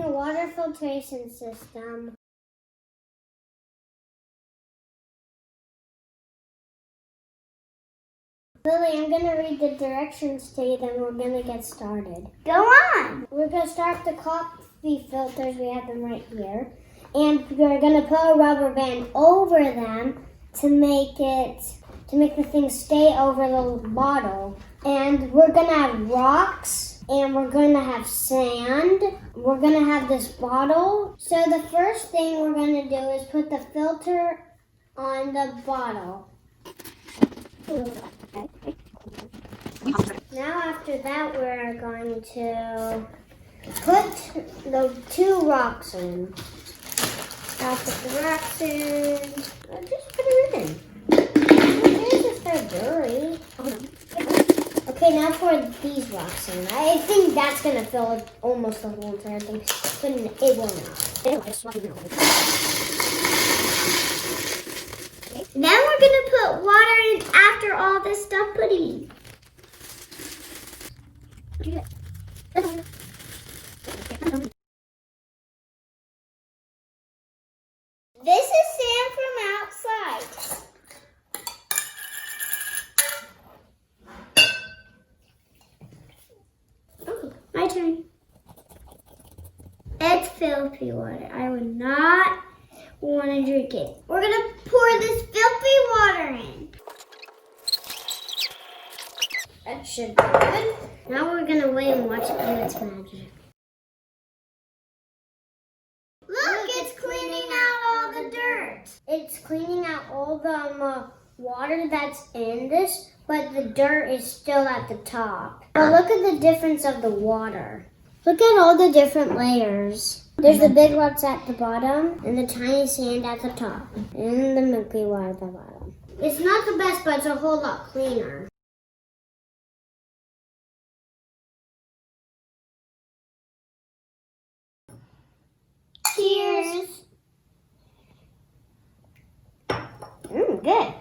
a water filtration system. Lily, I'm going to read the directions to you, then we're going to get started. Go on. We're going to start the coffee filters. We have them right here. And we're going to put a rubber band over them to make the thing stay over the bottle. And we're going to have rocks, and we're going to have sand. We're going to have this bottle. So the first thing we're going to do is put the filter on the bottle. Now after that, we're going to put the 2 rocks in. I'll put the rocks in. I'll just put them in. This is so dirty. Okay, now pour these rocks in. I think that's going to fill almost the whole entire thing, but it will not. Then we're going to put water in after all this stuff put in. This is sand from outside. Oh, my turn. It's filthy water. I would not want to drink it. We're going to pour this filthy water in. That should be good. Now we're going to wait and watch it do its magic. Look, it's cleaning out all the dirt. It's cleaning out all the water that's in this, but the dirt is still at the top. But look at the difference of the water. Look at all the different layers. There's the big rocks at the bottom, and the tiny sand at the top, and the milky water at the bottom. It's not the best, but it's a whole lot cleaner. Cheers. Good.